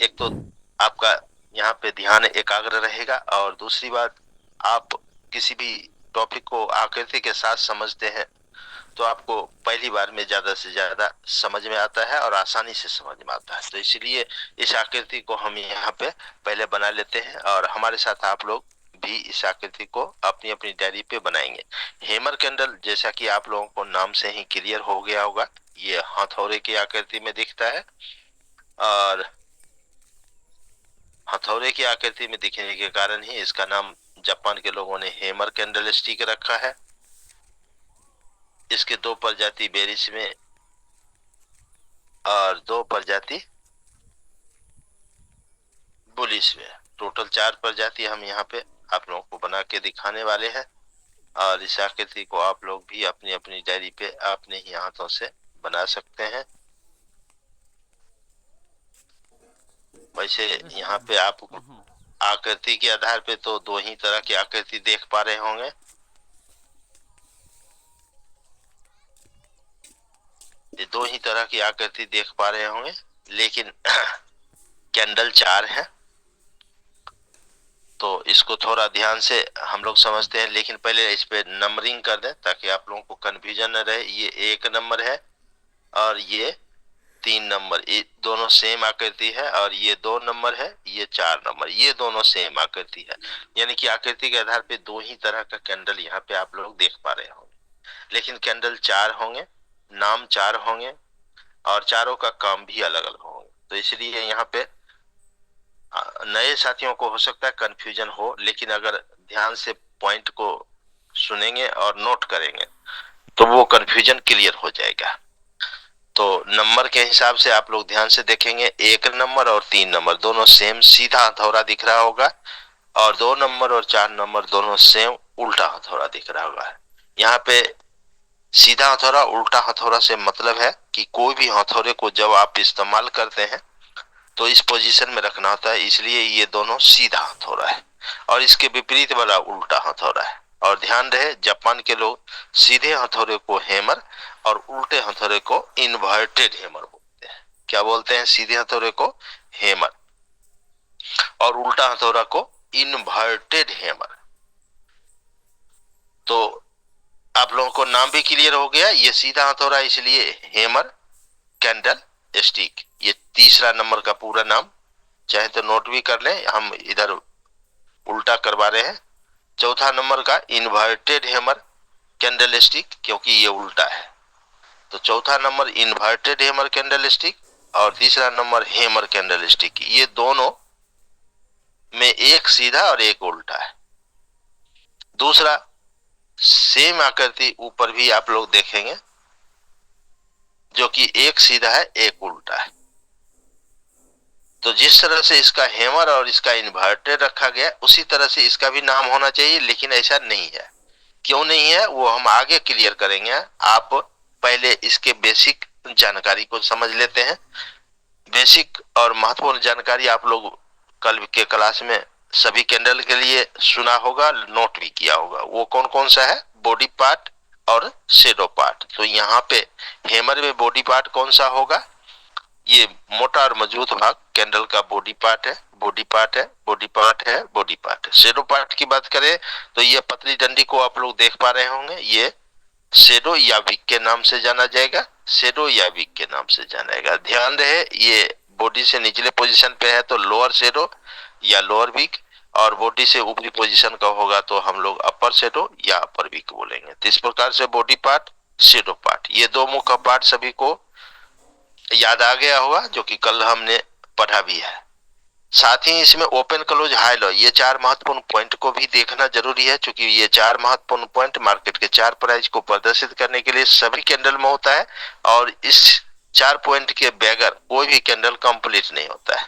एक तो आपका यहाँ पे ध्यान एकाग्र रहेगा, और दूसरी बात, आप किसी भी टॉपिक को आकृति के साथ समझते हैं तो आपको पहली बार में ज्यादा से ज्यादा समझ में आता है और आसानी से समझ में आता है। तो इसीलिए इस आकृति को हम यहाँ पे पहले बना लेते हैं, और हमारे साथ आप लोग भी इस आकृति को अपनी अपनी डायरी पे बनाएंगे। हेमर कैंडल, जैसा कि आप लोगों को नाम से ही क्लियर हो गया होगा, ये हथौड़े की आकृति में दिखता है, और हथौड़े की आकृति में दिखने के कारण ही इसका नाम जापान के लोगों ने हेमर कैंडल स्टिक रखा है। इसके दो प्रजाति बेरिस में और दो प्रजाति बुलिस में, टोटल 4 प्रजाति हम यहाँ पे आप लोगों को बना के दिखाने वाले हैं। और इस आकृति को आप लोग भी अपनी अपनी डायरी पे अपने ही हाथों से बना सकते हैं। वैसे यहाँ पे आप आकृति के आधार पे तो 2 ही तरह की आकृति देख पा रहे होंगे। ये 2 ही तरह की आकृति देख पा रहे होंगे, लेकिन कैंडल 4 है, तो इसको थोड़ा ध्यान से हम लोग समझते हैं। लेकिन पहले इस पे नंबरिंग कर दें ताकि आप लोगों को कंफ्यूजन न रहे। ये 1 नंबर है और ये 3 नंबर, ये दोनों सेम आकृति है, और ये 2 नंबर है, ये 4 नंबर, ये दोनों सेम आकृति है। यानी कि आकृति के आधार पे 2 ही तरह का कैंडल यहाँ पे आप लोग देख पा रहे होंगे, लेकिन कैंडल 4 होंगे, नाम 4 होंगे, और चारों का काम भी अलग अलग होंगे। तो इसलिए यहाँ पे नए साथियों को हो सकता है कंफ्यूजन हो, लेकिन अगर ध्यान से पॉइंट को सुनेंगे और नोट करेंगे तो वो कंफ्यूजन क्लियर हो जाएगा। तो नंबर के हिसाब से आप लोग ध्यान से देखेंगे, 1 नंबर और 3 नंबर दोनों सेम सीधा हथौड़ा दिख रहा होगा, और 2 नंबर और 4 नंबर दोनों सेम उल्टा हथौड़ा दिख रहा होगा। यहाँ पे सीधा हथौड़ा उल्टा हथौड़ा से मतलब है कि कोई भी हथौड़े को जब आप इस्तेमाल करते हैं तो इस पोजीशन में रखना होता है, इसलिए ये दोनों सीधा हथौड़ा है, और इसके विपरीत वाला उल्टा हथौड़ा है। और ध्यान रहे, जापान के लोग सीधे हथौड़े को हैमर और उल्टे हथौड़े को इन्वर्टेड हैमर बोलते हैं। क्या बोलते हैं? सीधे हथौड़े को हैमर और उल्टा हथौड़ा को इन्वर्टेड हैमर। तो आप लोगों को नाम भी क्लियर हो गया, ये सीधा हथौड़ा इसलिए हैमर कैंडल स्टिक, ये तीसरा नंबर का पूरा नाम, चाहे तो नोट भी कर लें, हम इधर उल्टा करवा रहे हैं। चौथा नंबर का इन्वर्टेड हैमर कैंडल स्टिक, क्योंकि ये उल्टा है, तो चौथा number inverted hammer candle stick, और तीसरा नंबर हैमर कैंडल स्टिक। ये दोनों में एक सीधा और एक उल्टा है। दूसरा, सेम आकृति ऊपर भी आप लोग देखेंगे, जो कि एक सीधा है एक उल्टा है। तो जिस तरह से इसका हैमर और इसका इन्वर्टेड रखा गया, उसी तरह से इसका भी नाम होना चाहिए, लेकिन ऐसा नहीं है। क्यों नहीं है वो हम आगे क्लियर करेंगे। आप पहले इसके बेसिक जानकारी को समझ लेते हैं। बेसिक और महत्वपूर्ण जानकारी आप लोग कल के क्लास में सभी कैंडल के लिए सुना होगा, नोट भी किया होगा। वो कौन कौन सा है? बॉडी पार्ट और शेडो पार्ट। तो यहाँ पे हैमर में बॉडी पार्ट कौन सा होगा? ये मोटा और मजबूत भाग कैंडल का बॉडी पार्ट है, बॉडी पार्ट है, बॉडी पार्ट है, बॉडी पार्ट है। शेडो पार्ट की बात करें तो ये पतली डंडी को आप लोग देख पा रहे होंगे, ये शेडो या विक के नाम से जाना जाएगा, शेडो या विक के नाम से जाना जाएगा। ध्यान रहे, ये बॉडी से निचले पोजीशन पे है तो लोअर शेडो या लोअर विक, और बॉडी से ऊपरी पोजीशन का होगा तो हम लोग अपर शेडो या अपर विक बोलेंगे। तो इस प्रकार से बॉडी पार्ट, शेडो पार्ट, ये 2 मुख्य पार्ट सभी को याद आ गया होगा, जो कि कल हमने पढ़ा भी है। साथ ही इसमें ओपन, क्लोज, हाई, लो, ये 4 महत्वपूर्ण पॉइंट को भी देखना जरूरी है, क्योंकि ये 4 महत्वपूर्ण पॉइंट मार्केट के 4 प्राइस को प्रदर्शित करने के लिए सभी कैंडल में होता है, और इस 4 पॉइंट के बगैर कोई भी कैंडल कंप्लीट नहीं होता है।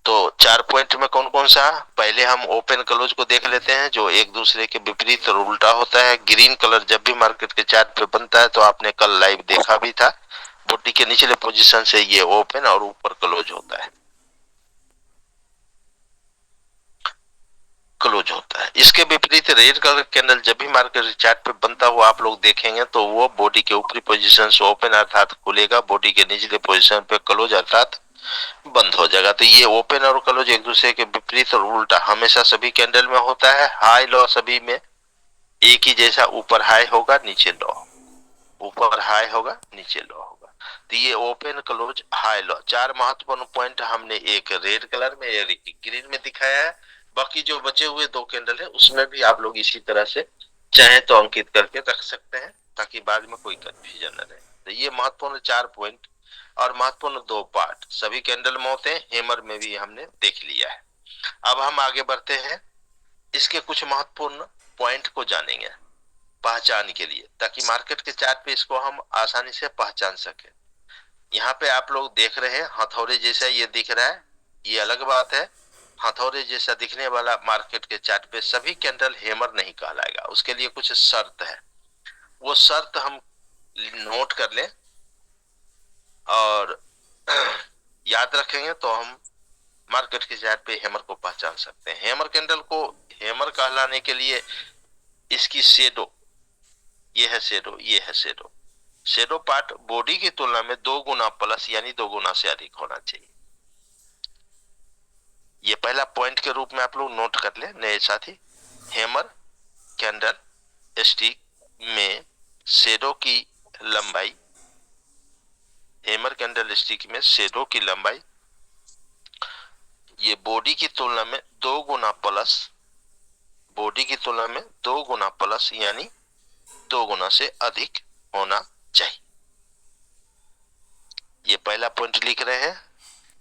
तो 4 पॉइंट में कौन कौन सा? पहले हम ओपन क्लोज को देख लेते हैं, जो एक दूसरे के विपरीत और उल्टा होता है। ग्रीन कलर जब भी मार्केट के चार्ट पे बनता है तो आपने कल लाइव देखा भी था, बॉडी के निचले पोजीशन से ये ओपन और ऊपर क्लोज होता है, क्लोज होता है। इसके विपरीत रेड कलर कैंडल जब भी मार्केट चार्ट पे बनता हुआ आप लोग देखेंगे तो वो बॉडी के ऊपरी पोजीशन से ओपन अर्थात खुलेगा, बॉडी के निचले पोजीशन पे क्लोज अर्थात बंद हो जाएगा। तो ये ओपन और क्लोज एक दूसरे के विपरीत और उल्टा हमेशा सभी कैंडल में होता है। हाई लो सभी में एक ही जैसा, ऊपर हाई होगा नीचे लो, ऊपर हाई होगा नीचे लो होगा। तो ये ओपन क्लोज हाई लो चार महत्वपूर्ण पॉइंट हमने एक रेड कलर में एक ग्रीन में दिखाया है। बाकी जो बचे हुए दो कैंडल है उसमें भी आप लोग इसी तरह से चाहे तो अंकित करके रख सकते हैं, ताकि बाद में कोई कंफ्यूजन न रहे। तो ये महत्वपूर्ण चार पॉइंट और महत्वपूर्ण दो पार्ट सभी कैंडल में होते हैं, हेमर में भी हमने देख लिया है। अब हम आगे बढ़ते हैं, इसके कुछ महत्वपूर्ण पॉइंट को जानेंगे पहचान के लिए, ताकि मार्केट के चार्ट पे इसको हम आसानी से पहचान सके। यहाँ पे आप लोग देख रहे हैं हथौड़े जैसा ये दिख रहा है, ये अलग बात है। हथौड़े जैसा दिखने वाला मार्केट के चार्ट पे सभी कैंडल हेमर नहीं कहलाएगा, उसके लिए कुछ शर्त है। वो शर्त हम नोट कर लें और याद रखेंगे तो हम मार्केट के चार्ट पे हेमर को पहचान सकते हैं। हेमर कैंडल को हेमर कहलाने के लिए इसकी शेडो, ये है शेडो, ये है शेडो, शेडो पार्ट बॉडी की तुलना में 2 गुना प्लस यानी 2 गुना से अधिक होना चाहिए। ये पहला पॉइंट के रूप में आप लोग नोट कर ले नए साथी। हेमर कैंडल स्टिक में शेडो की लंबाई, हेमर कैंडल स्टिक में शेडो की लंबाई ये बॉडी की तुलना में 2 गुना प्लस, बॉडी की तुलना में 2 गुना प्लस यानी 2 गुना से अधिक होना चाहिए। ये पहला पॉइंट लिख रहे हैं।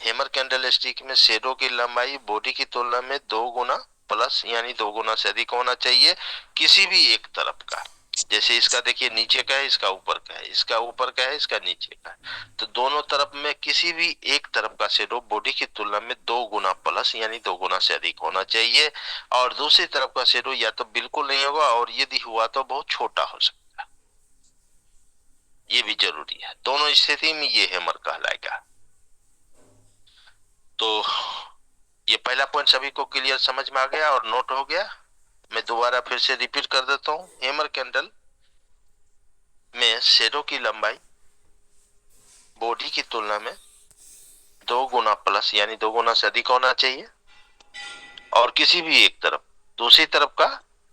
हेमर कैंडल स्टिक में शेडो की लंबाई बॉडी की तुलना में 2 गुना प्लस यानी 2 गुना से अधिक होना चाहिए किसी भी एक तरफ का। जैसे इसका देखिए नीचे का है, इसका ऊपर का है, इसका ऊपर का है, इसका नीचे का है। तो दोनों तरफ में किसी भी एक तरफ का शेडो बॉडी की तुलना में 2 गुना प्लस यानी 2 गुना से अधिक होना चाहिए, और दूसरी तरफ का शेडो या तो बिल्कुल नहीं होगा और यदि हुआ तो बहुत छोटा हो सकता है। ये भी जरूरी है, दोनों स्थिति में ये हेमर कहलाएगा। तो ये पहला पॉइंट सभी को क्लियर समझ में आ गया और नोट हो गया। मैं दोबारा फिर से रिपीट कर देता हूं। हेमर कैंडल में शेडो की लंबाई बॉडी की तुलना में 2 गुना प्लस यानी 2 गुना से अधिक होना चाहिए, और किसी भी एक तरफ, दूसरी तरफ का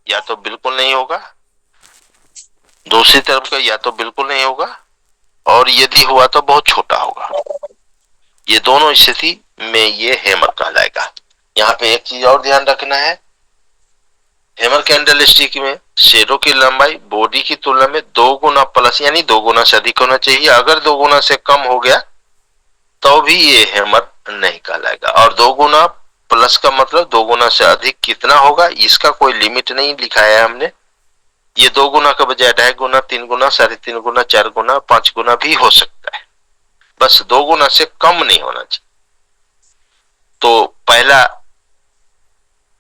या तो बिल्कुल नहीं होगा, दूसरी तरफ का या तो बिल्कुल नहीं होगा, और यदि हुआ तो बहुत छोटा होगा। ये दोनों स्थिति में ये हेमर कहलाएगा। यहाँ पे एक चीज और ध्यान रखना है, हेमर कैंडल स्टिक में शेडो की लंबाई बॉडी की तुलना में 2 गुना प्लस यानी 2 गुना से अधिक होना चाहिए। अगर 2 गुना से कम हो गया तो भी ये हेमर नहीं कहलाएगा। और 2 गुना प्लस का मतलब 2 गुना से अधिक कितना होगा, इसका कोई लिमिट नहीं लिखा है हमने। ये 2 गुना का बजाय 2.5 गुना, 3 गुना, 3.5 गुना, 4 गुना, 5 गुना भी हो सकता है, बस 2 गुना से कम नहीं होना चाहिए। तो पहला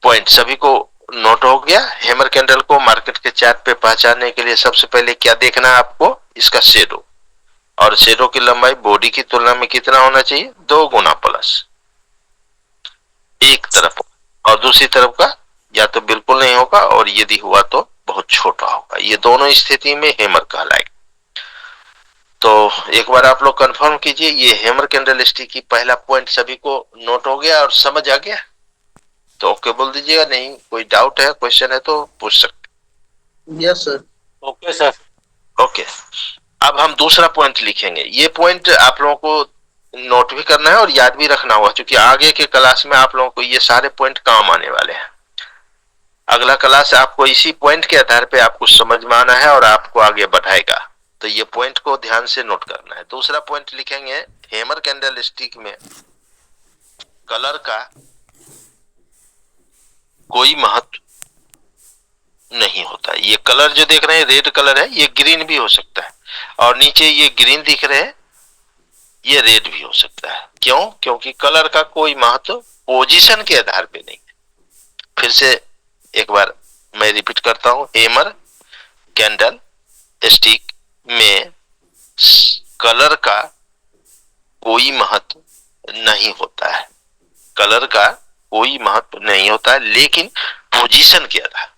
पॉइंट सभी को नोट हो गया। हेमर कैंडल को मार्केट के चार्ट पे पहचानने के लिए सबसे पहले क्या देखना है आपको, इसका शेडो, और शेडो की लंबाई बॉडी की तुलना में कितना होना चाहिए, 2 गुना प्लस एक तरफ, और दूसरी तरफ का या तो बिल्कुल नहीं होगा और यदि हुआ तो बहुत छोटा होगा। ये दोनों स्थिति में हेमर कहलाएगा। तो एक बार आप लोग कंफर्म कीजिए, ये हेमर कैंडल स्टिक की पहला पॉइंट सभी को नोट हो गया और समझ आ गया तो ओके बोल दीजिएगा। नहीं कोई डाउट है, क्वेश्चन है तो पूछ सकते। Yes sir. Okay sir. Okay, अब हम दूसरा पॉइंट लिखेंगे। ये पॉइंट आप लोगों को नोट भी करना है और याद भी रखना होगा, क्योंकि आगे के क्लास में आप लोगों को ये सारे पॉइंट काम आने वाले हैं। अगला क्लास आपको इसी पॉइंट के आधार पे आपको समझ में आना है और आपको आगे बढ़ाएगा। तो ये पॉइंट को ध्यान से नोट करना है। दूसरा पॉइंट लिखेंगे, हेमर कैंडल स्टिक में कलर का कोई महत्व नहीं होता। ये कलर जो देख रहे हैं रेड कलर है, ये ग्रीन भी हो सकता है, और नीचे ये ग्रीन दिख रहे हैं ये रेड भी हो सकता है। क्यों? क्योंकि कलर का कोई महत्व पोजीशन के आधार पे नहीं है। फिर से एक बार मैं रिपीट करता हूं, हेमर कैंडल स्टिक में कलर का कोई महत्व नहीं होता है, कलर का कोई महत्व नहीं होता है, लेकिन पोजीशन के आधार,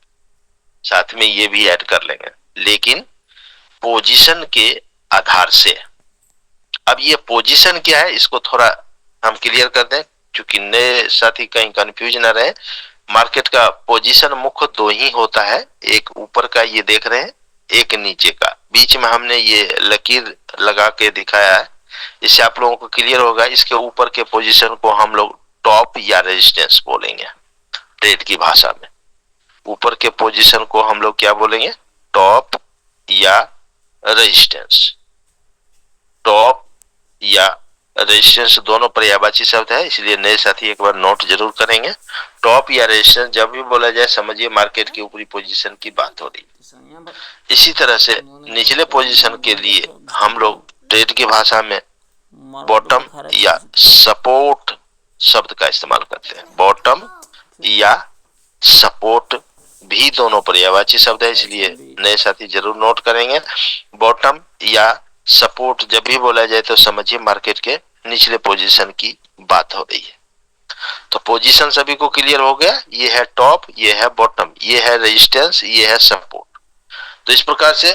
साथ में ये भी ऐड कर लेंगे, लेकिन पोजीशन के आधार से। अब ये पोजीशन क्या है इसको थोड़ा हम क्लियर कर दें क्योंकि नए साथी कहीं कंफ्यूज ना रहे। मार्केट का पोजीशन मुख्य दो ही होता है, एक ऊपर का ये देख रहे हैं, एक नीचे का। बीच में हमने ये लकीर लगा के दिखाया है, इससे आप लोगों को क्लियर होगा। इसके ऊपर के पोजीशन को हम लोग टॉप या रेजिस्टेंस बोलेंगे ट्रेड की भाषा में। ऊपर के पोजीशन को हम लोग क्या बोलेंगे, टॉप या रेजिस्टेंस। टॉप या रेजिस्टेंस दोनों पर्यायवाची शब्द है, इसलिए नए साथी एक बार नोट जरूर करेंगे। टॉप या रेजिस्टेंस जब भी बोला जाए समझिए मार्केट की ऊपरी पोजीशन की बात हो रही है। इसी तरह से निचले पोजीशन के लिए हम लोग ट्रेड की भाषा में बॉटम या सपोर्ट शब्द का इस्तेमाल करते हैं। बॉटम या सपोर्ट भी दोनों पर्यायवाची शब्द है, इसलिए नए साथी जरूर नोट करेंगे। बॉटम या सपोर्ट जब भी बोला जाए तो समझिए मार्केट के निचले पोजीशन की बात हो रही है। तो पोजीशन सभी को क्लियर हो गया, ये है टॉप, ये है बॉटम, ये है रेजिस्टेंस, ये है सपोर्ट। तो इस प्रकार से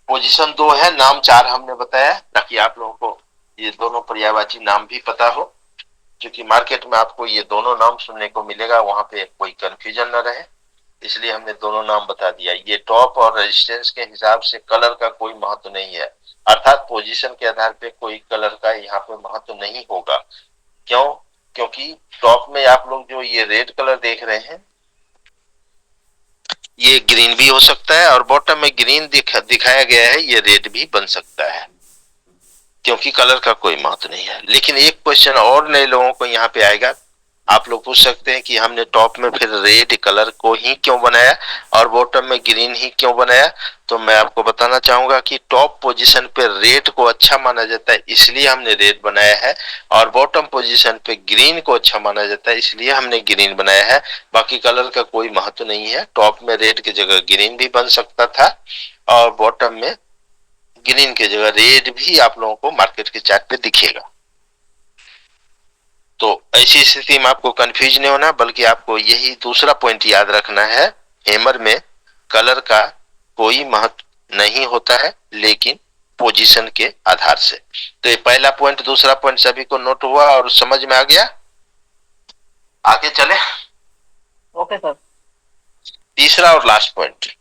पोजीशन दो है, नाम चार हमने बताया ताकि आप लोगों को ये दोनों पर्यायवाची नाम भी पता हो, क्योंकि मार्केट में आपको ये दोनों नाम सुनने को मिलेगा, वहां पे कोई कंफ्यूजन न रहे, इसलिए हमने दोनों नाम बता दिया। ये टॉप और रेजिस्टेंस के हिसाब से कलर का कोई महत्व नहीं है, अर्थात पोजीशन के आधार पे कोई कलर का यहाँ पे महत्व नहीं होगा। क्यों? क्योंकि टॉप में आप लोग जो ये रेड कलर देख रहे हैं ये ग्रीन भी हो सकता है, और बॉटम में ग्रीन दिखाया गया है, ये रेड भी बन सकता है, क्योंकि कलर का कोई महत्व नहीं है। लेकिन एक क्वेश्चन और नए लोगों को यहाँ पे आएगा, आप लोग पूछ सकते हैं कि हमने टॉप में फिर रेड कलर को ही क्यों बनाया और बॉटम में ग्रीन ही क्यों बनाया। तो मैं आपको बताना चाहूंगा कि टॉप पोजीशन पे रेड को अच्छा माना जाता है, इसलिए हमने रेड बनाया है, और बॉटम पोजीशन पे ग्रीन को अच्छा माना जाता है, इसलिए हमने ग्रीन बनाया है। बाकी कलर का कोई महत्व नहीं है। टॉप में रेड की जगह ग्रीन भी बन सकता था, और बॉटम में ग्रीन की जगह रेड भी आप लोगों को मार्केट के चार्ट पे दिखेगा। तो ऐसी स्थिति में आपको कंफ्यूज नहीं होना, बल्कि आपको यही दूसरा पॉइंट याद रखना है, हैमर में कलर का कोई महत्व नहीं होता है, लेकिन पोजीशन के आधार से। तो ये पहला पॉइंट, दूसरा पॉइंट सभी को नोट हुआ और समझ में आ गया। आगे चले। Okay sir. तीसरा और लास्ट पॉइंट,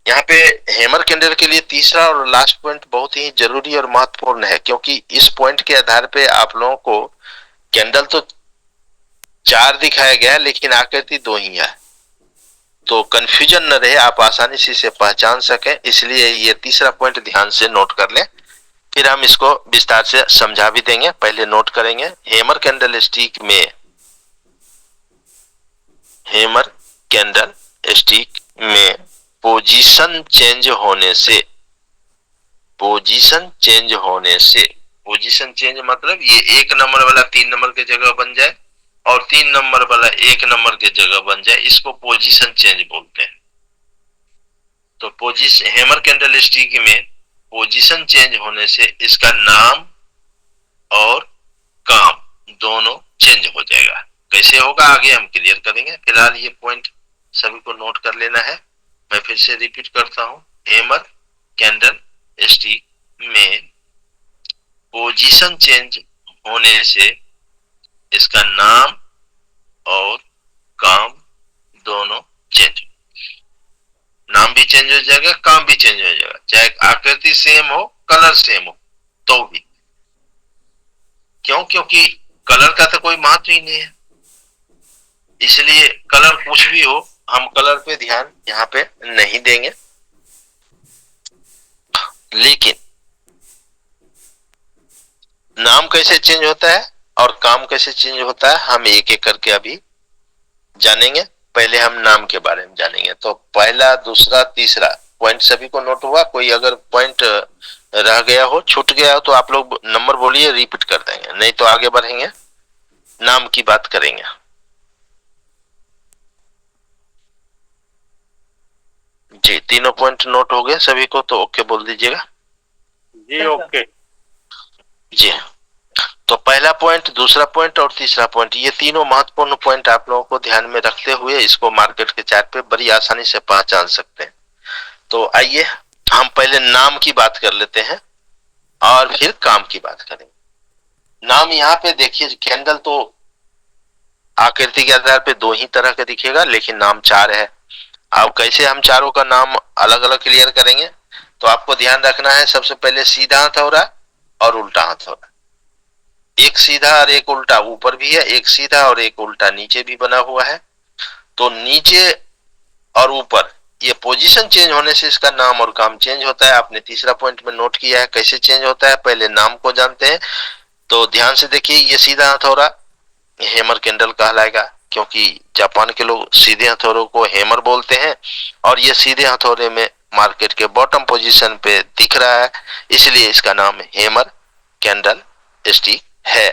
यहाँ पे हैमर कैंडल के लिए तीसरा और लास्ट पॉइंट बहुत ही जरूरी और महत्वपूर्ण है, क्योंकि इस पॉइंट के आधार पे आप लोगों को कैंडल तो चार दिखाया गया है लेकिन आकृति दो ही है, तो कंफ्यूजन न रहे, आप आसानी से इसे पहचान सकें, इसलिए ये तीसरा पॉइंट ध्यान से नोट कर लें। फिर हम इसको विस्तार से समझा भी देंगे, पहले नोट करेंगे। हैमर कैंडल स्टिक में, हैमर कैंडल स्टिक में पोजीशन चेंज होने से, पोजीशन चेंज होने से, पोजीशन चेंज मतलब ये एक नंबर वाला 3 नंबर के जगह बन जाए और 3 नंबर वाला 1 नंबर के जगह बन जाए, इसको पोजीशन चेंज बोलते हैं। तो पोजीशन, हैमर कैंडल स्टिक में पोजीशन चेंज होने से इसका नाम और काम दोनों चेंज हो जाएगा। कैसे होगा आगे हम क्लियर करेंगे, फिलहाल ये पॉइंट सभी को नोट कर लेना है। मैं फिर से रिपीट करता हूं, हैमर कैंडल स्टिक में पोजीशन चेंज होने से इसका नाम और काम दोनों चेंज, नाम भी चेंज हो जाएगा, काम भी चेंज हो जाएगा, चाहे आकृति सेम हो, कलर सेम हो तो भी। क्यों? क्योंकि कलर का तो कोई महत्व ही नहीं है, इसलिए कलर कुछ भी हो हम कलर पे ध्यान यहाँ पे नहीं देंगे। लेकिन नाम कैसे चेंज होता है और काम कैसे चेंज होता है हम एक एक करके अभी जानेंगे। पहले हम नाम के बारे में जानेंगे। तो पहला, दूसरा, तीसरा पॉइंट सभी को नोट हुआ? कोई अगर पॉइंट रह गया हो, छूट गया हो तो आप लोग नंबर बोलिए, रिपीट कर देंगे, नहीं तो आगे बढ़ेंगे, नाम की बात करेंगे। जी, तीनों पॉइंट नोट हो गए सभी को, तो ओके बोल दीजिएगा। जी ओके जी। तो पहला पॉइंट, दूसरा पॉइंट और तीसरा पॉइंट, ये तीनों महत्वपूर्ण पॉइंट आप लोगों को ध्यान में रखते हुए इसको मार्केट के चार्ट पे बड़ी आसानी से पहचान सकते हैं। तो आइए हम पहले नाम की बात कर लेते हैं और फिर काम की बात करेंगे। नाम यहाँ पे देखिए, कैंडल तो आकृति के आधार पे दो ही तरह का दिखेगा, लेकिन नाम चार है। अब कैसे हम चारों का नाम अलग अलग क्लियर करेंगे, तो आपको ध्यान रखना है सबसे पहले सीधा हथौड़ा और उल्टा हथौड़ा। एक सीधा और एक उल्टा ऊपर भी है, एक सीधा और एक उल्टा नीचे भी बना हुआ है। तो नीचे और ऊपर ये पोजीशन चेंज होने से इसका नाम और काम चेंज होता है। आपने तीसरा पॉइंट में नोट किया है कैसे चेंज होता है, पहले नाम को जानते हैं। तो ध्यान से देखिए, ये सीधा हथौड़ा हैमर कैंडल कहलाएगा, क्योंकि जापान के लोग सीधे हथौड़ों को हैमर बोलते हैं, और ये सीधे हथौड़े में मार्केट के बॉटम पोजीशन पे दिख रहा है, इसलिए इसका नाम हैमर कैंडल स्टिक है।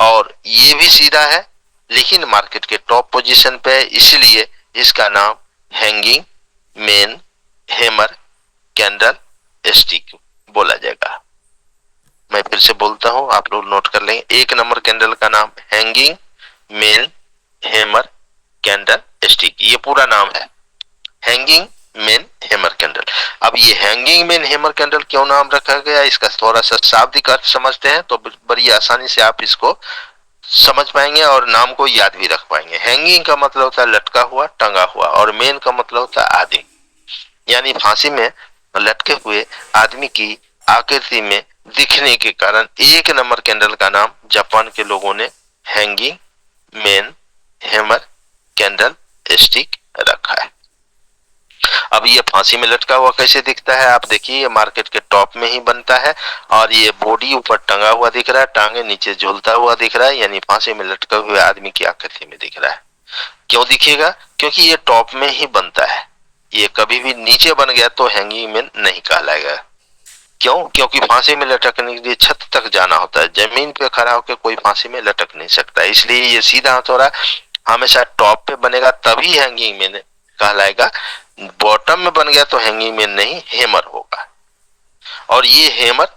और ये भी सीधा है लेकिन मार्केट के टॉप पोजीशन पे है, इसलिए इसका नाम hanging man hammer candle stick बोला जाएगा। मैं फिर से बोलता हूं, आप लोग नोट कर लेंगे। एक नंबर कैंडल का नाम hanging man hammer candle stick, ये पूरा नाम है हैंगिंग मैन हैमर कैंडल। अब ये हैंगिंग मैन हैमर कैंडल क्यों नाम रखा गया, इसका थोड़ा सा शाब्दिक अर्थ समझते हैं तो बड़ी आसानी से आप इसको समझ पाएंगे और नाम को याद भी रख पाएंगे। हैंगिंग का मतलब होता है लटका हुआ, टंगा हुआ, और मैन का मतलब होता है आदमी, यानी फांसी में लटके हुए आदमी की आकृति में दिखने के कारण एक नंबर कैंडल का नाम जापान के लोगों ने hanging man hammer candle stick रखा है। अब ये फांसी में लटका हुआ कैसे दिखता है, आप देखिए, ये मार्केट के टॉप में ही बनता है और ये बॉडी ऊपर टंगा हुआ दिख रहा है, टांगे नीचे झूलता हुआ दिख रहा है, यानी फांसी में लटके हुए आदमी की आकृति में दिख रहा है। क्यों दिखेगा, क्योंकि ये टॉप में ही बनता है, ये कभी भी नीचे बन गया तो हैंगिंग मैन नहीं कहलाएगा। क्यों, क्योंकि फांसी में लटकने के लिए छत तक जाना होता है, जमीन पे खड़ा होकर कोई फांसी में लटक नहीं सकता, इसलिए ये सीधा हथौड़ा हमेशा टॉप पे बनेगा तभी हैंगिंग मैन कहलाएगा। बॉटम में बन गया तो हैंगिंग मैन नहीं, हैमर होगा। और ये हैमर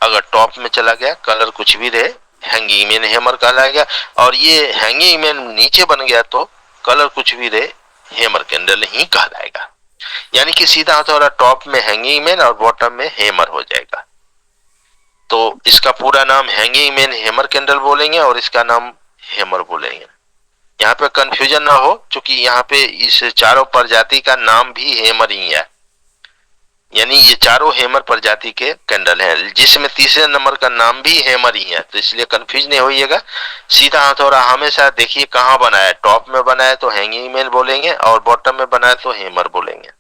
अगर टॉप में चला गया, कलर कुछ भी रहे, हैंगिंग मैन हैमर कहलाएगा। और ये हैंगिंग मैन नीचे बन गया तो कलर कुछ भी रहे, हैमर कैंडल ही कहलाएगा। यानी कि सीधा हथौड़ा टॉप में हैंगिंग मैन और बॉटम में हैमर हो जाएगा। तो इसका पूरा नाम हैंगिंग मैन हैमर कैंडल बोलेंगे और इसका नाम हैमर बोलेंगे। यहाँ पे कंफ्यूजन ना हो, क्योंकि यहाँ पे इस चारों प्रजाति का नाम भी हैमर ही है, यानी ये चारों हैमर प्रजाति के कैंडल हैं, जिसमें तीसरे नंबर का नाम भी हैमर ही है, तो इसलिए कंफ्यूज नहीं होइएगा। सीधा हथौड़ा हमेशा देखिए कहाँ बना है, टॉप में बना है तो हैंगिंग मैन बोलेंगे और बॉटम में बना है तो हैमर बोलेंगे।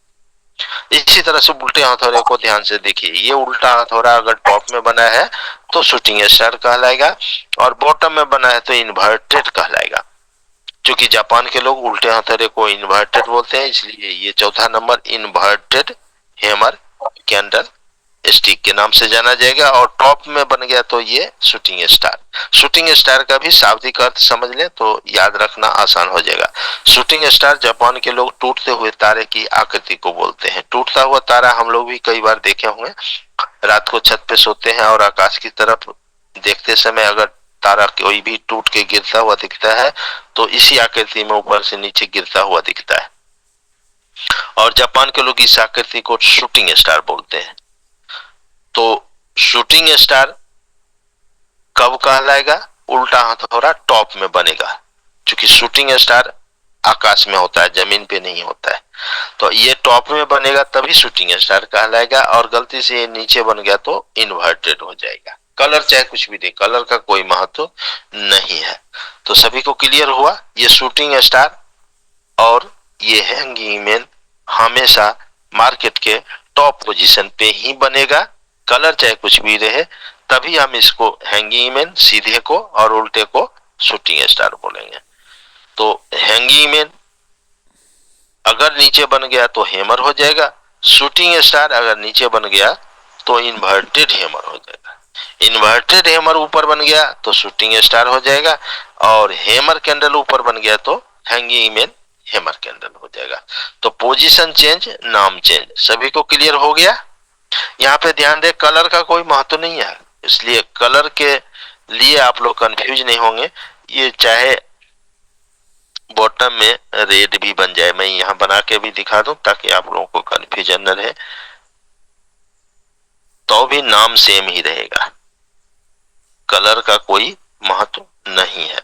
इसी तरह से उल्टे हथौड़े को ध्यान से देखिए, ये उल्टा हथौड़ा अगर टॉप में बना है तो शूटिंग स्टार कहलाएगा और बॉटम में बना है तो इन्वर्टेड कहलाएगा। क्योंकि जापान के लोग उल्टे हथौड़े को इन्वर्टेड बोलते हैं, इसलिए ये चौथा number inverted hammer candle stick के नाम से जाना जाएगा। और टॉप में बन गया तो ये शूटिंग स्टार। शूटिंग स्टार का भी शाब्दिक अर्थ समझ लें तो याद रखना आसान हो जाएगा। शूटिंग स्टार जापान के लोग टूटते हुए तारे की आकृति को बोलते हैं। टूटता हुआ तारा हम लोग भी कई बार देखे होंगे, रात को छत पे सोते हैं और आकाश की तरफ देखते समय अगर तारा कोई भी टूट के गिरता हुआ दिखता है तो इसी आकृति में ऊपर से नीचे गिरता हुआ दिखता है, और जापान के लोग इस आकृति को शूटिंग स्टार बोलते हैं। तो शूटिंग स्टार कब कहलाएगा, उल्टा हथौड़ा टॉप में बनेगा, क्योंकि शूटिंग स्टार आकाश में होता है, जमीन पे नहीं होता है। तो ये टॉप में बनेगा तभी शूटिंग स्टार कहलाएगा, और गलती से ये नीचे बन गया तो इन्वर्टेड हो जाएगा। कलर चाहे कुछ भी दे, कलर का कोई महत्व नहीं है। तो सभी को क्लियर हुआ, ये शूटिंग स्टार और ये हैंगिंग मैन हमेशा मार्केट के टॉप पोजीशन पे ही बनेगा, कलर चाहे कुछ भी रहे, तभी हम इसको हैंगिंग मैन सीधे को और उल्टे को शूटिंग स्टार बोलेंगे। तो हैंगिंग मैन अगर नीचे बन गया तो हैमर हो जाएगा, शूटिंग स्टार अगर नीचे बन गया तो इन्वर्टेड हैमर हो जाएगा, इन्वर्टेड हैमर ऊपर बन गया तो शूटिंग स्टार हो जाएगा, और हैमर कैंडल ऊपर बन गया तो हैंगिंग मैन हैमर कैंडल हो जाएगा। तो पोजीशन चेंज, नाम चेंज, सभी को क्लियर हो गया। यहाँ पे ध्यान दे, कलर का कोई महत्व नहीं है, इसलिए कलर के लिए आप लोग कंफ्यूज नहीं होंगे। ये चाहे बॉटम में रेड भी बन जाए, मैं यहाँ बना के भी दिखा दूं ताकि आप लोगों को कंफ्यूजन न रहे, तो भी नाम सेम ही रहेगा। कलर का कोई महत्व नहीं है।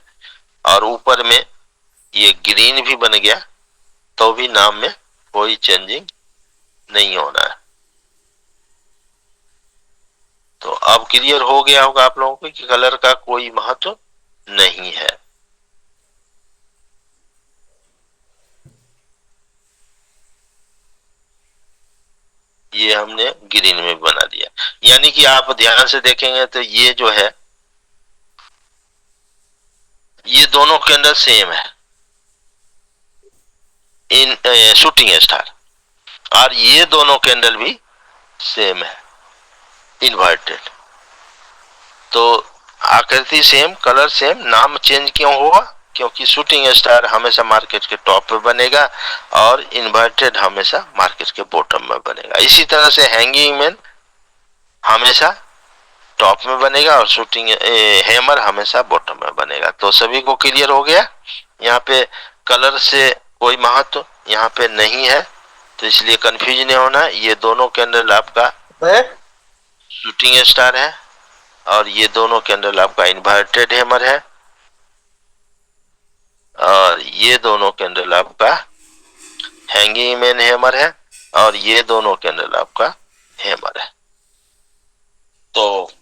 और ऊपर में ये ग्रीन भी बन गया तो भी नाम में कोई चेंजिंग नहीं होना है। तो अब क्लियर हो गया होगा आप लोगों को कि कलर का कोई महत्व नहीं है। ये हमने ग्रीन में बना दिया, यानी कि आप ध्यान से देखेंगे तो ये जो है ये दोनों कैंडल सेम है इन शूटिंग स्टार, और ये दोनों कैंडल भी सेम है इन्वर्टेड। तो आकृति सेम, कलर सेम, नाम चेंज क्यों हुआ? क्योंकि शूटिंग स्टार हमेशा मार्केट के टॉप पे बनेगा और इन्वर्टेड हमेशा मार्केट के बॉटम में बनेगा। इसी तरह से हैंगिंग मैन हमेशा टॉप में बनेगा और शूटिंग हैमर हमेशा बॉटम में बनेगा। तो सभी को क्लियर हो गया। यहाँ पे कलर से कोई महत्व यहाँ पे नहीं है, तो इसलिए कंफ्यूज नहीं होना। ये दोनों कैंडल आपका शूटिंग स्टार है और ये दोनों कैंडल आपका इन्वर्टेड हैमर है, और ये दोनों कैंडल आपका हैंगिंग मैन हैमर है, और ये दोनों कैंडल आपका हैमर है। तो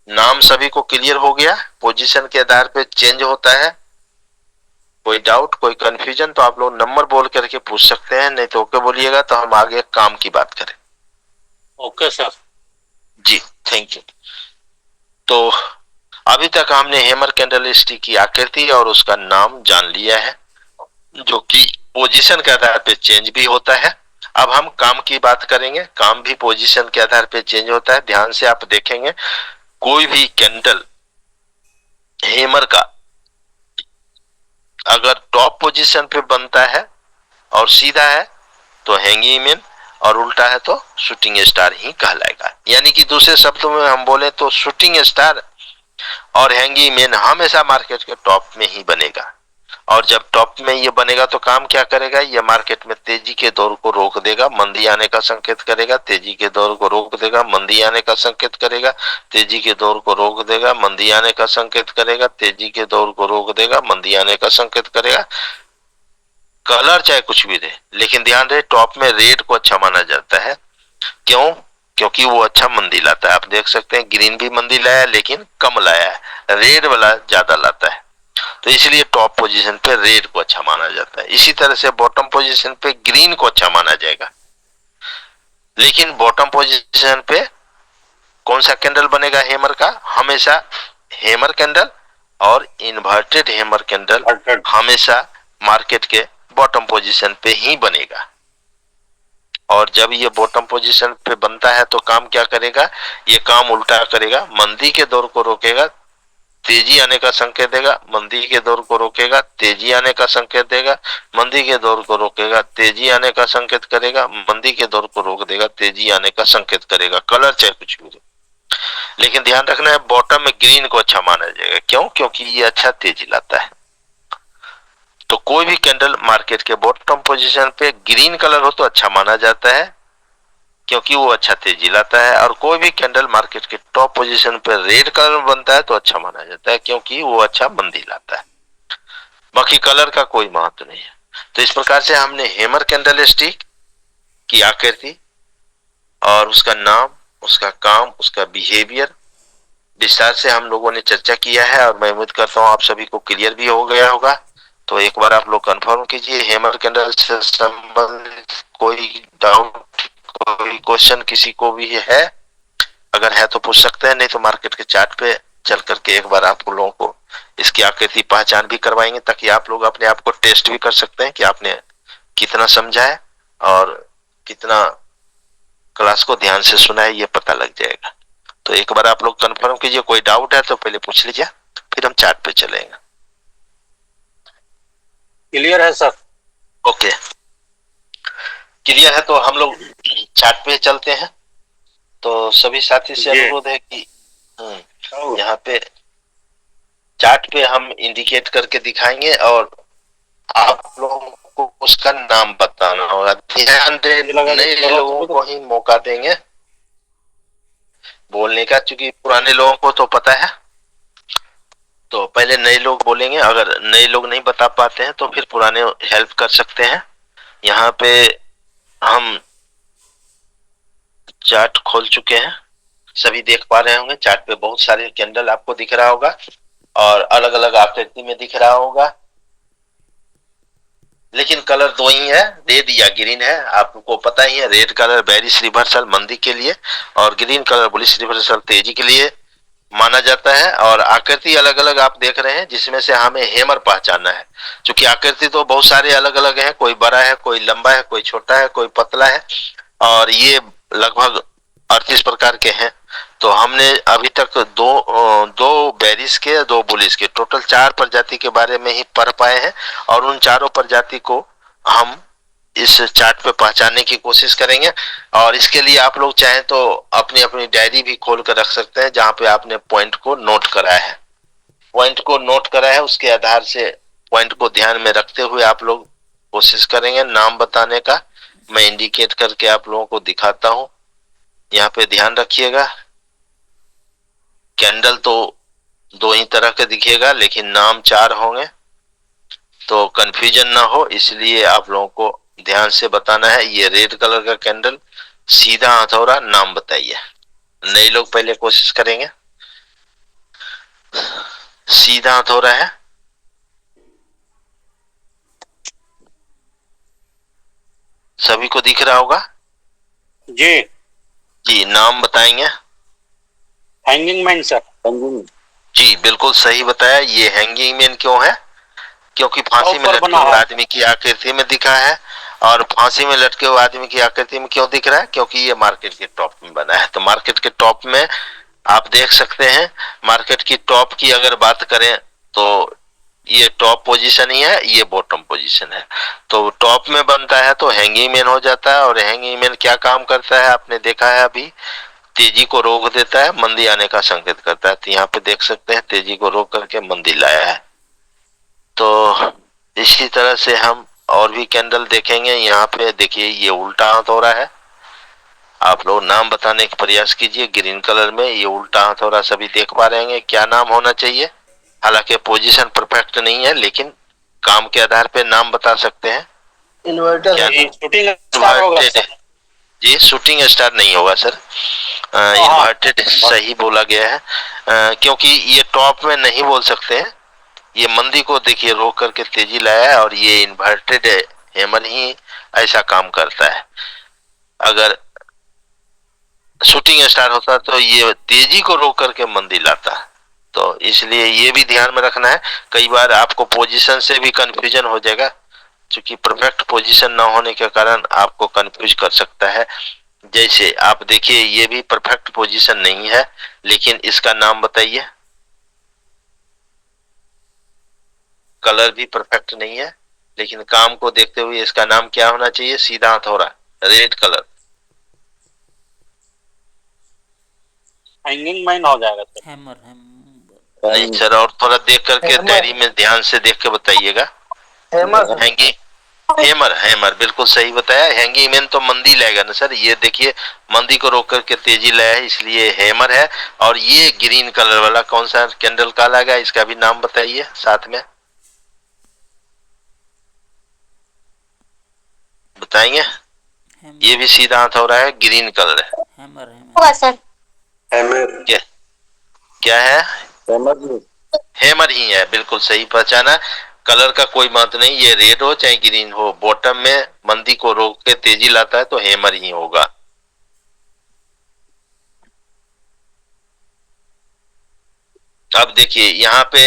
नाम सभी को क्लियर हो गया। पोजीशन के आधार पे चेंज होता है। कोई डाउट, कोई कंफ्यूजन तो आप लोग नंबर बोल करके पूछ सकते हैं, नहीं तो ओके बोलिएगा तो हम आगे काम की बात करें। Okay sir ji, thank you. तो अभी तक हमने हैमर कैंडल स्टिक की आकृति और उसका नाम जान लिया है, जो कि पोजीशन के आधार पे चेंज भी होता है। अब हम काम की बात करेंगे। काम भी पोजीशन के आधार पे चेंज होता है। ध्यान से आप देखेंगे, कोई भी कैंडल हैमर का अगर टॉप पोजीशन पे बनता है और सीधा है तो हैंगिंग मैन, और उल्टा है तो शूटिंग स्टार ही कहलाएगा। यानी कि दूसरे शब्दों में हम बोले तो शूटिंग स्टार और हैंगिंग मैन हमेशा मार्केट के टॉप में ही बनेगा। और जब टॉप में ये बनेगा तो काम क्या करेगा? ये मार्केट में तेजी के दौर को रोक देगा, मंदी आने का संकेत करेगा। तेजी के दौर को रोक देगा, मंदी आने का संकेत करेगा। तेजी के दौर को रोक देगा, मंदी आने का संकेत करेगा। तेजी के दौर को रोक देगा, मंदी आने का संकेत करेगा। कलर चाहे कुछ भी दे, लेकिन ध्यान रहे टॉप में रेड को अच्छा माना जाता है। क्यों? क्योंकि वो अच्छा मंदी लाता है। आप देख सकते हैं ग्रीन भी मंदी लाया लेकिन कम लाया है, रेड वाला ज्यादा लाता है, तो इसलिए टॉप पोजीशन पे रेड को अच्छा माना जाता है। इसी तरह से बॉटम पोजीशन पे ग्रीन को अच्छा माना जाएगा, लेकिन बॉटम पोजीशन पे कौन सा कैंडल बनेगा हैमर का? हमेशा हैमर कैंडल और इन्वर्टेड हैमर कैंडल हमेशा मार्केट के बॉटम पोजीशन पे ही बनेगा। और जब ये बॉटम पोजीशन पे बनता है तो काम क्या करेगा? ये काम उल्टा करेगा, मंदी के दौर को रोकेगा, तेजी आने का संकेत देगा। मंदी के दौर को रोकेगा, तेजी आने का संकेत देगा। मंदी के दौर को रोकेगा, तेजी आने का संकेत करेगा। मंदी के दौर को रोक देगा, तेजी आने का संकेत करेगा। कलर चाहे कुछ भी, लेकिन ध्यान रखना है बॉटम में ग्रीन को अच्छा माना जाएगा। क्यों? क्योंकि ये अच्छा तेजी लाता है। तो कोई भी कैंडल मार्केट के बॉटम पोजीशन पे ग्रीन कलर हो तो अच्छा माना जाता है, क्योंकि वो अच्छा तेजी लाता है। और कोई भी कैंडल मार्केट के टॉप पोजीशन पे रेड कलर बनता है तो अच्छा माना जाता है, क्योंकि वो अच्छा मंदी लाता है। बाकी कलर का कोई महत्व नहीं है। तो इस प्रकार से हमने हैमर कैंडल स्टिक की आकृति और उसका नाम, उसका काम, उसका बिहेवियर विस्तार से हम लोगों ने चर्चा किया है, और मैं उम्मीद करता हूँ आप सभी को क्लियर भी हो गया होगा। तो एक बार आप लोग कंफर्म कीजिए, हैमर कैंडल से संबंधित कोई डाउट, कोई क्वेश्चन किसी को भी है? अगर है तो पूछ सकते हैं, नहीं तो मार्केट के चार्ट पे चल करके एक बार आप लोगों को इसकी आकृति पहचान भी करवाएंगे, ताकि आप लोग अपने आप को टेस्ट भी कर सकते हैं कि आपने कितना समझा है और कितना क्लास को ध्यान से सुना है, ये पता लग जाएगा। तो एक बार आप लोग कंफर्म कीजिए, कोई डाउट है तो पहले पूछ लीजिए, फिर हम चार्ट पे चलेंगे। क्लियर है सर? ओके, क्लियर है तो हम लोग चार्ट पे चलते हैं। तो सभी साथी से अनुरोध है कि यहाँ पे चार्ट पे हम इंडिकेट करके दिखाएंगे और आप लोगों को उसका नाम बताना होगा। ध्यान दे, नए लोगों को ही मौका देंगे बोलने का, क्योंकि पुराने लोगों को तो पता है तो पहले नए लोग बोलेंगे, अगर नए लोग नहीं बता पाते हैं तो फिर पुराने हेल्प कर सकते हैं। यहाँ पे हम चार्ट खोल चुके हैं, सभी देख पा रहे होंगे। चार्ट पे बहुत सारे कैंडल आपको दिख रहा होगा और अलग अलग आकृति में दिख रहा होगा, लेकिन कलर दो ही है, रेड या ग्रीन है। आपको पता ही है, रेड कलर बेरिश रिवर्सल मंदी के लिए और ग्रीन कलर बुलिश रिवर्सल तेजी के लिए माना जाता है। और आकृति अलग अलग आप देख रहे हैं, जिसमें से हमें हैमर पहचानना है। क्योंकि आकृति तो बहुत सारे अलग अलग हैं, कोई बड़ा है, कोई लंबा है, कोई छोटा है, कोई पतला है, और ये लगभग 38 प्रकार के हैं। तो हमने अभी तक दो बेरिस के, दो बुलिस के, टोटल 4 प्रजाति के बारे में ही पढ़ पाए हैं। और उन चारों प्रजाति को हम इस चार्ट पे पहचानने की कोशिश करेंगे। और इसके लिए आप लोग चाहें तो अपनी अपनी डायरी भी खोल कर रख सकते हैं, जहां पे आपने पॉइंट को नोट करा है। पॉइंट को नोट करा है, उसके आधार से पॉइंट को ध्यान में रखते हुए आप लोग कोशिश करेंगे नाम बताने का। मैं इंडिकेट करके आप लोगों को दिखाता हूं, यहाँ पे ध्यान रखिएगा। कैंडल तो दो ही तरह के दिखेगा, लेकिन नाम 4 होंगे, तो कंफ्यूजन ना हो इसलिए आप लोगों को ध्यान से बताना है। ये रेड कलर का कैंडल, सीधा हथौड़ा, नाम बताइए। नए लोग पहले कोशिश करेंगे। सीधा हथौड़ा है, सभी को दिख रहा होगा जी। जी। नाम बताएंगे। Hanging man sir. हैंगिंग। जी बिल्कुल सही बताया। ये हैंगिंग मैन क्यों है? क्योंकि फांसी में ऊपर लटके बना हुए है। आदमी की आकृति में दिखा है। और फांसी में लटके हुए आदमी की आकृति में क्यों दिख रहा है? क्योंकि ये मार्केट के टॉप में बना है। तो मार्केट के टॉप में आप देख सकते हैं, मार्केट की टॉप की अगर बात करें तो ये टॉप पोजीशन ही है, ये बॉटम पोजीशन है। तो टॉप में बनता है तो हैंगिंग मैन हो जाता है। और हैंगिंग मैन क्या काम करता है आपने देखा है अभी, तेजी को रोक देता है, मंदी आने का संकेत करता है। तो यहाँ पे देख सकते हैं तेजी को रोक करके मंदी लाया है। तो इसी तरह से हम और भी कैंडल देखेंगे। यहाँ पे देखिए, ये उल्टा हथौड़ा है। आप लोग नाम बताने का प्रयास कीजिए। ग्रीन कलर में ये उल्टा हथौड़ा सभी देख पा रहे हैं, क्या नाम होना चाहिए? हालांकि पोजीशन परफेक्ट नहीं है, लेकिन काम के आधार पे नाम बता सकते हैं। इन्वर्टर क्या? शूटिंग स्टार होगा सर। जी शूटिंग स्टार नहीं होगा सर, इन्वर्टेड सही बोला गया है। क्योंकि ये टॉप में नहीं बोल सकते हैं। ये मंदी को देखिए रोक करके तेजी लाया है, और ये इन्वर्टेड हैमर ही ऐसा काम करता है। अगर शूटिंग स्टार होता तो ये तेजी को रोक करके मंदी लाता। तो इसलिए ये भी ध्यान में रखना है। कई बार आपको पोजीशन से भी कंफ्यूजन हो जाएगा, क्योंकि परफेक्ट पोजीशन ना होने के कारण आपको कंफ्यूज कर सकता है। जैसे आप देखिए, ये भी परफेक्ट पोजीशन नहीं है, लेकिन इसका नाम बताइए। कलर भी परफेक्ट नहीं है, लेकिन काम को देखते हुए इसका नाम क्या होना चाहिए? सीधा हथौड़ा, रेड कलर। हैंगिंग मैन हो जाएगा सर। हैमर नहीं सर, और थोड़ा देख करके डायरी में ध्यान से देख के बताइएगा। हैंगिंग हैमर, हैमर बिल्कुल सही बताया। हैंगिंग मैन तो मंदी लाएगा ना सर। ये देखिए मंदी को रोक करके तेजी लाया है, इसलिए हैमर है। और ये ग्रीन कलर वाला कौन सा कैंडल कहलाएगा? इसका भी नाम बताइए साथ में, बताएंगे। ये भी सीधा हथौड़ा है, ग्रीन कलर है। हैमर होगा सर। क्या है? हैमर ही है, बिल्कुल सही पहचाना। कलर का कोई महत्व नहीं, ये रेड हो चाहे ग्रीन हो, बॉटम में मंदी को रोक के तेजी लाता है तो हैमर ही होगा। अब देखिए यहाँ पे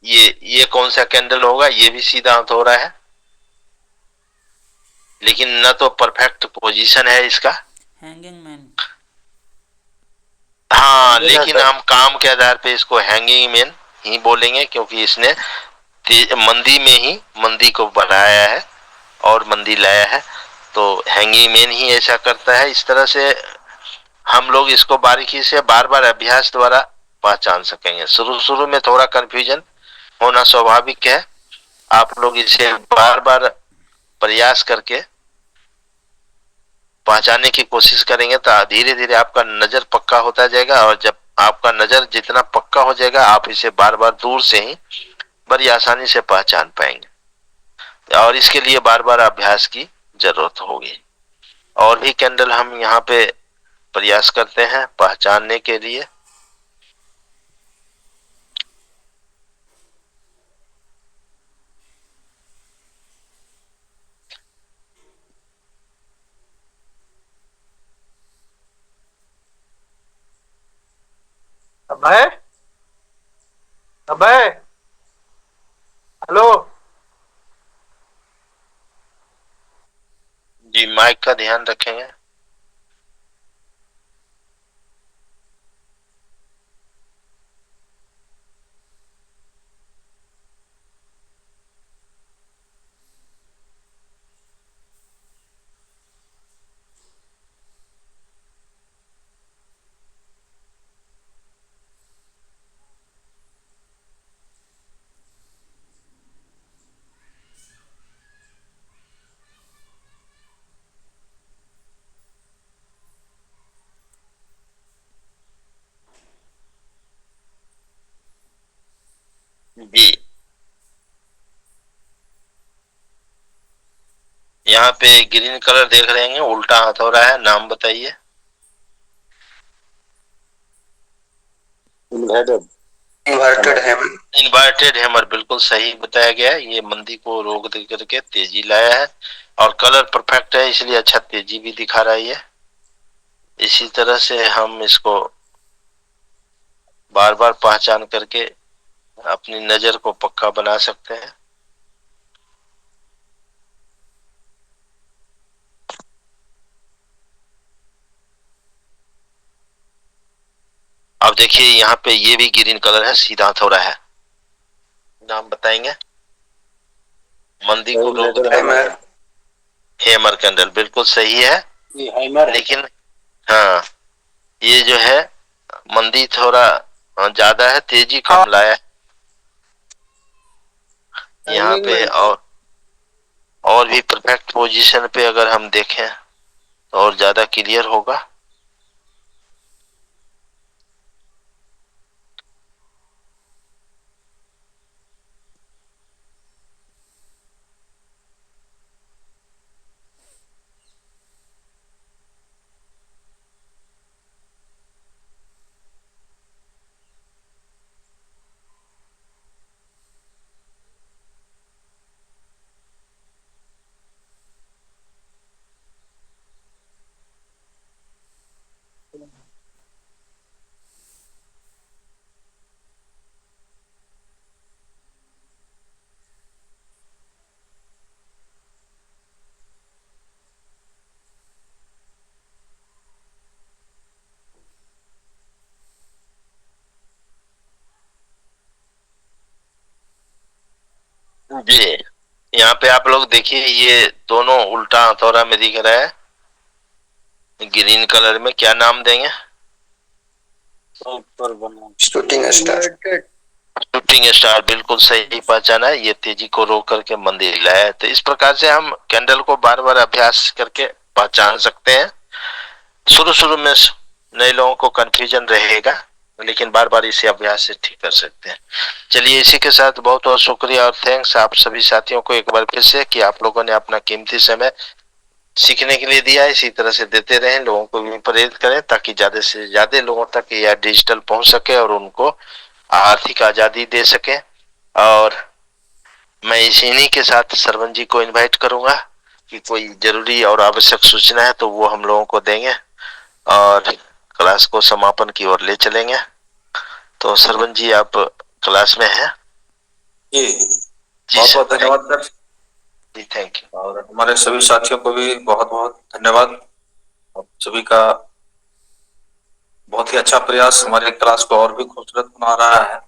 ये कौन सा कैंडल होगा? ये भी सीधा हथौड़ा है, लेकिन न तो परफेक्ट पोजीशन है इसका। Hanging man. हाँ, लेकिन हम काम के आधार पे इसको हैंगिंग मैन ही बोलेंगे, क्योंकि इसने मंदी में ही मंदी को बढ़ाया है और मंदी लाया है। तो हैंगिंग मैन ही ऐसा करता है। इस तरह से हम लोग इसको बारीकी से बार बार अभ्यास द्वारा पहचान सकेंगे। शुरू में थोड़ा कंफ्यूजन होना स्वाभाविक है। आप लोग इसे बार बार प्रयास करके पहचानने की कोशिश करेंगे तो धीरे धीरे आपका नजर पक्का होता जाएगा। और जब आपका नजर जितना पक्का हो जाएगा, आप इसे बार बार दूर से ही बड़ी आसानी से पहचान पाएंगे, और इसके लिए बार बार अभ्यास की जरूरत होगी। और भी कैंडल हम यहाँ पे प्रयास करते हैं पहचानने के लिए। अभय, अभय, हेलो। जी, माइक का ध्यान रखेंगे। जी, यहाँ पे ग्रीन कलर देख रहे हैं, उल्टा हाथ हो रहा है, नाम बताइए। Inverted hammer. इन्वर्टेड हैमर, बिल्कुल सही बताया गया है। ये मंदी को रोक दे करके तेजी लाया है, और कलर परफेक्ट है, इसलिए अच्छा तेजी भी दिखा रहा है ये। इसी तरह से हम इसको बार बार पहचान करके अपनी नजर को पक्का बना सकते हैं। अब देखिए यहाँ पे ये भी ग्रीन कलर है, सीधा हथौड़ा है, नाम बताएंगे। मंदी को रोक दे, हैमर कैंडल, बिल्कुल सही है। ये हैमर है। लेकिन हाँ, ये जो है मंदी थोड़ा ज्यादा है, तेजी कम लाया है यहाँ पे। और भी परफेक्ट पोजीशन पे अगर हम देखें तो और ज्यादा क्लियर होगा। जी, यहाँ पे आप लोग देखिए, ये दोनों उल्टा हथौड़ा में दिख रहा है, ग्रीन कलर में। क्या नाम देंगे? Shooting star. शूटिंग स्टार, बिल्कुल सही पहचाना है। ये तेजी को रोक करके मंदी लाया है। तो इस प्रकार से हम कैंडल को बार बार अभ्यास करके पहचान सकते हैं। शुरू शुरू में नए लोगों को कंफ्यूजन रहेगा, लेकिन बार बार इसे अभ्यास से ठीक कर सकते हैं। चलिए, इसी के साथ बहुत बहुत शुक्रिया और थैंक्स आप सभी साथियों को एक बार फिर से, कि आप लोगों ने अपना कीमती समय सीखने के लिए दिया। इसी तरह से देते रहें, लोगों को भी प्रेरित करें, ताकि ज्यादा से ज्यादा लोगों तक यह डिजिटल पहुंच सके और उनको आर्थिक आजादी दे सके। और मैं इन्हीं के साथ सरवन जी को इनवाइट करूंगा कि कोई जरूरी और आवश्यक सूचना है तो वो हम लोगों को देंगे, और क्लास को समापन की ओर ले चलेंगे। तो सरवन जी, आप क्लास में हैं? जी, जी बहुत सर, बहुत धन्यवाद सर। Ji thank you. और हमारे सभी साथियों को भी बहुत बहुत धन्यवाद। आप सभी का बहुत ही अच्छा प्रयास हमारे क्लास को और भी खूबसूरत बना रहा है।